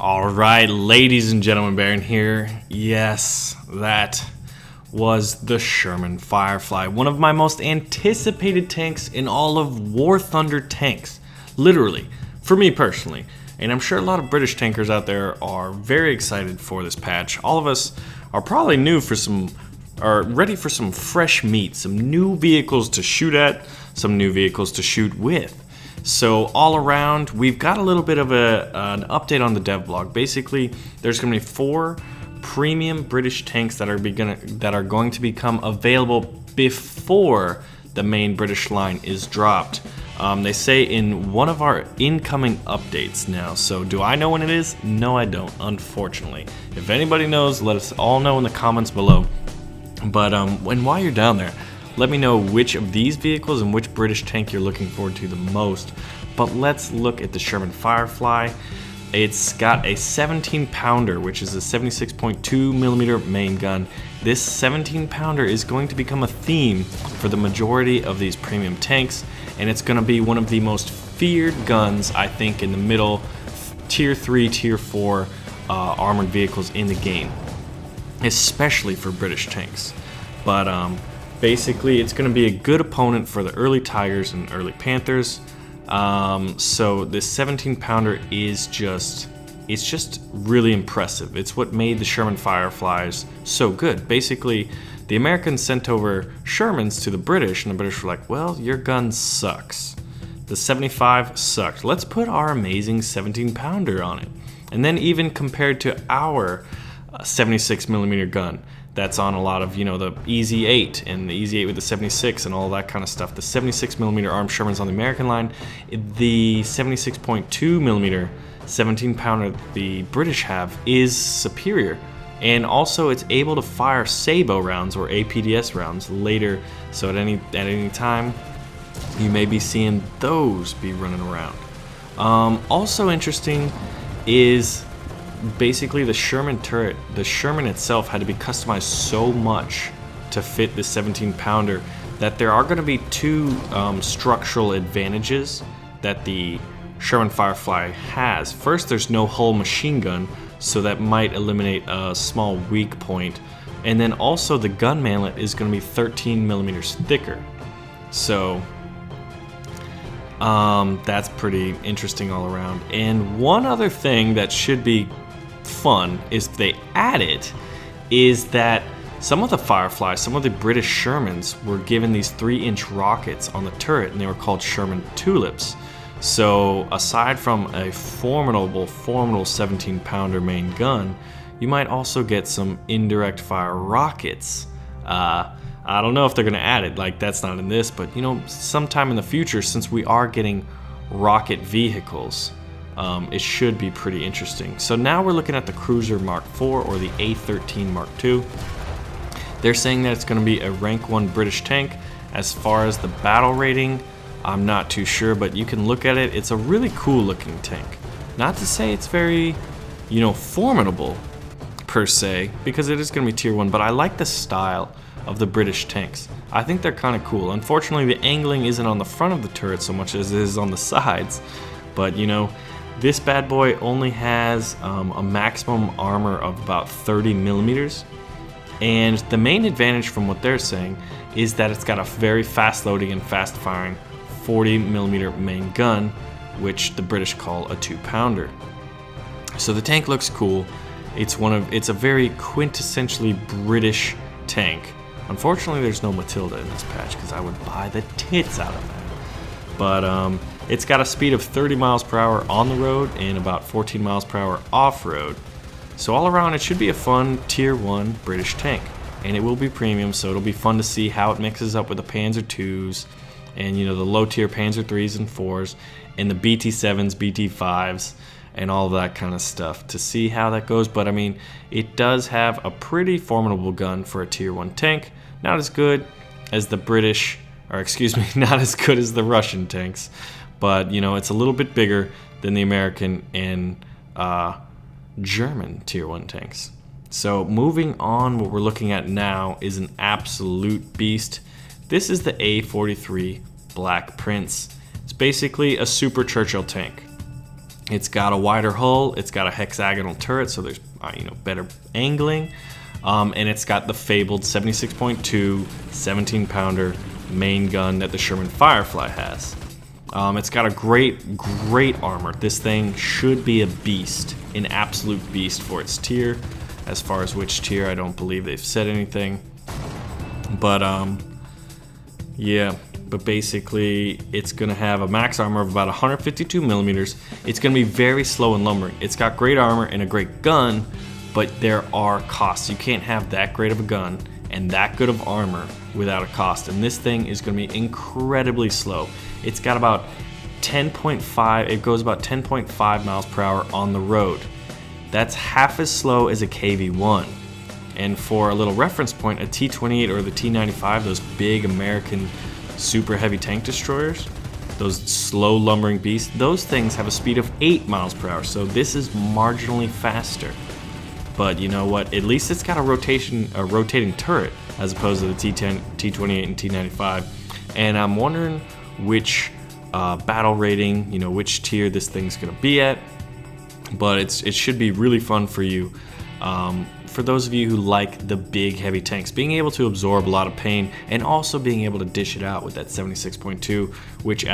Alright, ladies and gentlemen, Baron here. Yes, that was the Sherman Firefly, one of my most anticipated tanks in all of War Thunder tanks. Literally, for me personally. And I'm sure a lot of British tankers out there are very excited for this patch. All of us are probably ready for some fresh meat, some new vehicles to shoot at, some new vehicles to shoot with. So all around, we've got a little bit of an update on the dev blog. Basically, there's going to be 4 premium British tanks that are going to become available before the main British line is dropped. They say in one of our incoming updates now. So do I know when it is? No, I don't, unfortunately. If anybody knows, let us all know in the comments below. But while you're down there, let me know which of these vehicles and which British tank you're looking forward to the most. But let's look at the Sherman Firefly. It's got a 17 pounder, which is a 76.2 millimeter main gun. This 17 pounder is going to become a theme for the majority of these premium tanks, and it's going to be one of the most feared guns, I think, in the middle tier 3, tier 4 armored vehicles in the game, especially for British tanks. But basically, it's going to be a good opponent for the early Tigers and early Panthers. So this 17 pounder is just really impressive. It's what made the Sherman Fireflies so good. Basically, the Americans sent over Shermans to the British, and the British were like, well, your gun sucks. The 75 sucked. Let's put our amazing 17 pounder on it. And then even compared to our 76 millimeter gun, that's on a lot of, the Easy 8 and the Easy 8 with the 76 and all that kind of stuff. The 76 millimeter armed Shermans on the American line, the 76.2 millimeter 17 pounder the British have is superior. And also it's able to fire Sabo rounds or APDS rounds later. So at any time, you may be seeing those be running around. Also interesting is basically the Sherman turret. The Sherman itself had to be customized so much to fit the 17 pounder that there are going to be 2 structural advantages that the Sherman Firefly has. First, there's no hull machine gun, so that might eliminate a small weak point. And then also the gun manlet is going to be 13 millimeters thicker. So that's pretty interesting all around. And one other thing that should be fun is they added is that some of the Fireflies, some of the British Shermans were given these 3-inch rockets on the turret, and they were called Sherman Tulips. So aside from a formidable 17 pounder main gun, you might also get some indirect fire rockets. I don't know if they're gonna add it, like that's not in this, but sometime in the future, since we are getting rocket vehicles, it should be pretty interesting. So now we're looking at the Cruiser Mark IV or the A43 Mark II. They're saying that it's going to be a rank 1 British tank. As far as the battle rating, I'm not too sure, but you can look at it. It's a really cool looking tank. Not to say it's very, formidable per se, because it is going to be tier 1, but I like the style of the British tanks. I think they're kind of cool. Unfortunately, the angling isn't on the front of the turret so much as it is on the sides, but this bad boy only has a maximum armor of about 30 millimeters. And the main advantage from what they're saying is that it's got a very fast loading and fast firing 40 millimeter main gun, which the British call a 2 pounder. So the tank looks cool. It's a very quintessentially British tank. Unfortunately, there's no Matilda in this patch because I would buy the tits out of that. But it's got a speed of 30 miles per hour on the road and about 14 miles per hour off-road. So all around, it should be a fun tier 1 British tank. And it will be premium, so it'll be fun to see how it mixes up with the Panzer IIs and the low tier Panzer IIIs and 4s and the BT7s, BT5s and all that kind of stuff to see how that goes. But I mean, it does have a pretty formidable gun for a tier 1 tank. Not as good as the British, or excuse me, not as good as the Russian tanks, but it's a little bit bigger than the American and German tier 1 tanks. So moving on, what we're looking at now is an absolute beast. This is the A43 Black Prince. It's basically a Super Churchill tank. It's got a wider hull. It's got a hexagonal turret, so there's better angling. And it's got the fabled 76.2 17-pounder main gun that the Sherman Firefly has. It's got a great armor. This thing should be a beast, an absolute beast for its tier. As far as which tier, I don't believe they've said anything. But yeah. But basically, it's going to have a max armor of about 152 millimeters. It's going to be very slow in lumbering. It's got great armor and a great gun, but there are costs. You can't have that great of a gun and that good of armor without a cost. And this thing is going to be incredibly slow. It's got about 10.5, it goes about 10.5 miles per hour on the road. That's half as slow as a KV-1. And for a little reference point, a T-28 or the T-95, those big American super heavy tank destroyers, those slow lumbering beasts, those things have a speed of 8 miles per hour, so this is marginally faster. But you know what, at least it's got a rotating turret as opposed to the T-10, T-28 and T-95. And I'm wondering which battle rating, which tier this thing's gonna be at. But it should be really fun for you. For those of you who like the big heavy tanks, being able to absorb a lot of pain and also being able to dish it out with that 76.2, which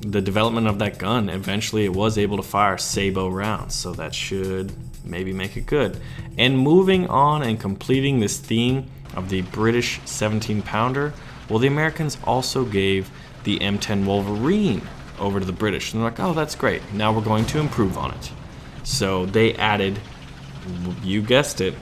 the development of that gun, eventually it was able to fire sabot rounds, so that should maybe make it good. And moving on and completing this theme of the British 17-pounder, well, the Americans also gave the M10 Wolverine over to the British. And they're like, oh, that's great. Now we're going to improve on it. So they added, you guessed it,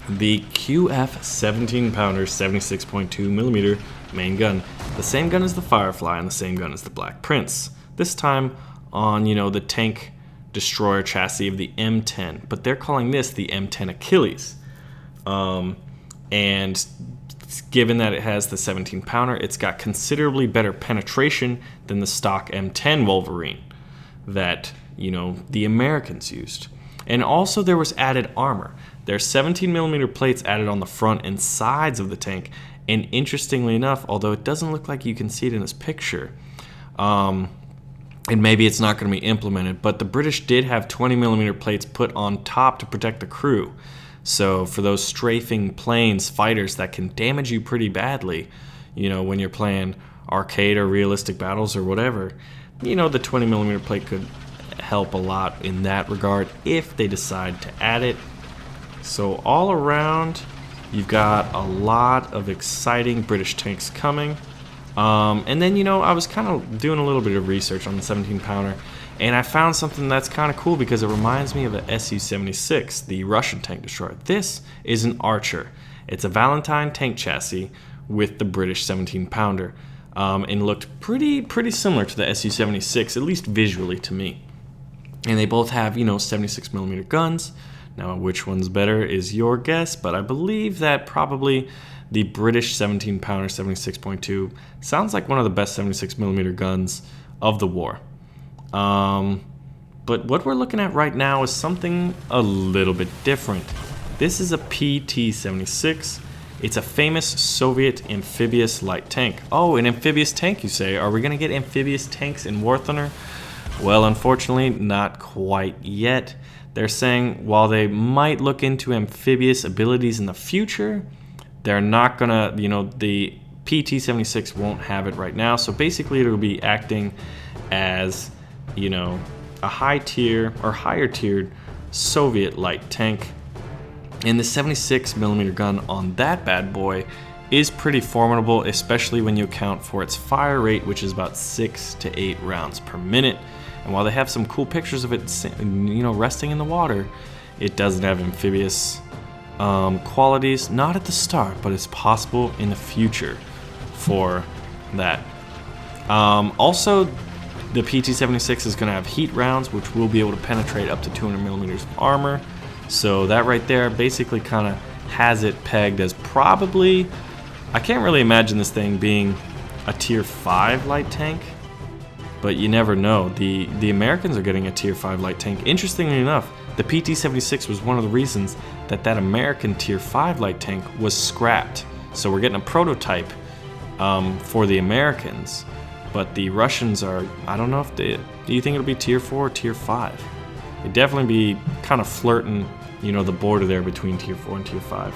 the QF 17-pounder 76.2 millimeter main gun. The same gun as the Firefly and the same gun as the Black Prince. This time on, the tank destroyer chassis of the M10. But they're calling this the M10 Achilles. And given that it has the 17-pounder, it's got considerably better penetration than the stock M10 Wolverine that, the Americans used. And also there was added armor. There's 17mm plates added on the front and sides of the tank. And interestingly enough, although it doesn't look like you can see it in this picture, and maybe it's not going to be implemented, but the British did have 20mm plates put on top to protect the crew. So for those strafing planes, fighters that can damage you pretty badly, when you're playing arcade or realistic battles or whatever, the 20mm plate could help a lot in that regard if they decide to add it. So all around, you've got a lot of exciting British tanks coming. And then, I was kind of doing a little bit of research on the 17-pounder, and I found something that's kind of cool because it reminds me of the Su-76, the Russian tank destroyer. This is an Archer. It's a Valentine tank chassis with the British 17-pounder, and looked pretty similar to the Su-76, at least visually to me. And they both have, 76mm guns. Now, which one's better is your guess, but I believe that probably the British 17-pounder 76.2 sounds like one of the best 76mm guns of the war. But what we're looking at right now is something a little bit different. This is a PT-76. It's a famous Soviet amphibious light tank. Oh, an amphibious tank, you say? Are we going to get amphibious tanks in War Thunder? Well, unfortunately, not quite yet. They're saying while they might look into amphibious abilities in the future, they're not gonna, the PT-76 won't have it right now. So basically it'll be acting as, a high tier or higher tiered Soviet light tank. And the 76mm gun on that bad boy is pretty formidable, especially when you account for its fire rate, which is about 6 to 8 rounds per minute. And while they have some cool pictures of it, resting in the water, it doesn't have amphibious qualities. Not at the start, but it's possible in the future for that. Also, the PT-76 is going to have heat rounds, which will be able to penetrate up to 200mm of armor. So that right there basically kind of has it pegged as probably, I can't really imagine this thing being a tier 5 light tank. But you never know. The Americans are getting a tier 5 light tank. Interestingly enough, the PT-76 was one of the reasons that American tier 5 light tank was scrapped. So we're getting a prototype for the Americans. But the Russians are, I don't know if they, do you think it'll be tier 4 or tier 5? It'd definitely be kind of flirting, you know, the border there between tier 4 and tier 5.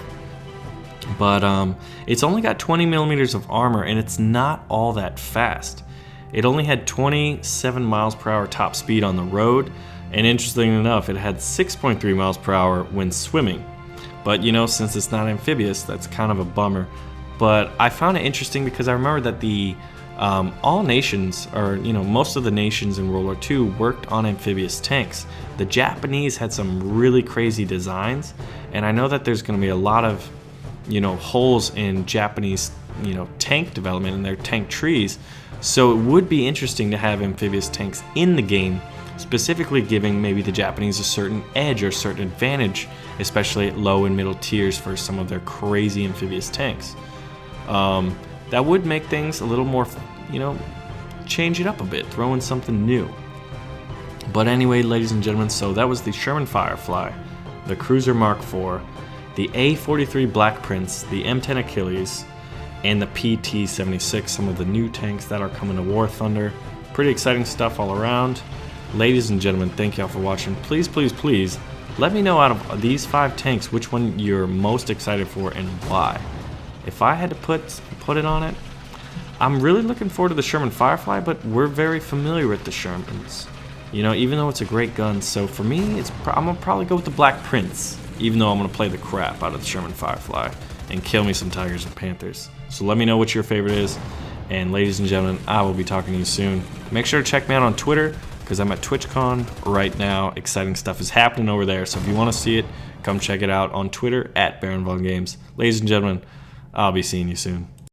But it's only got 20 millimeters of armor, and it's not all that fast. It only had 27 miles per hour top speed on the road, and interestingly enough, it had 6.3 miles per hour when swimming. But you know, since it's not amphibious, that's kind of a bummer. But I found it interesting because I remember that the all nations, or you know, most of the nations in World War II worked on amphibious tanks. The Japanese had some really crazy designs, and I know that there's going to be a lot of, you know, holes in Japanese, you know, tank development in their tank trees. So it would be interesting to have amphibious tanks in the game, specifically giving maybe the Japanese a certain edge or certain advantage, especially at low and middle tiers for some of their crazy amphibious tanks. That would make things a little more, you know, change it up a bit, throw in something new. But anyway, ladies and gentlemen, so that was the Sherman Firefly, the Cruiser Mark IV, the A43 Black Prince, the M10 Achilles, and the PT-76, some of the new tanks that are coming to War Thunder. Pretty exciting stuff all around. Ladies and gentlemen, thank y'all for watching. Please, please, please, let me know out of these 5 tanks which one you're most excited for and why. If I had to put it on it, I'm really looking forward to the Sherman Firefly, but we're very familiar with the Shermans. You know, even though it's a great gun, so for me, I'm gonna probably go with the Black Prince, even though I'm gonna play the crap out of the Sherman Firefly and kill me some Tigers and Panthers. So let me know what your favorite is, and ladies and gentlemen, I will be talking to you soon. Make sure to check me out on Twitter, because I'm at TwitchCon right now. Exciting stuff is happening over there, so if you want to see it, come check it out on Twitter at BaronVonGamez. Ladies and gentlemen, I'll be seeing you soon.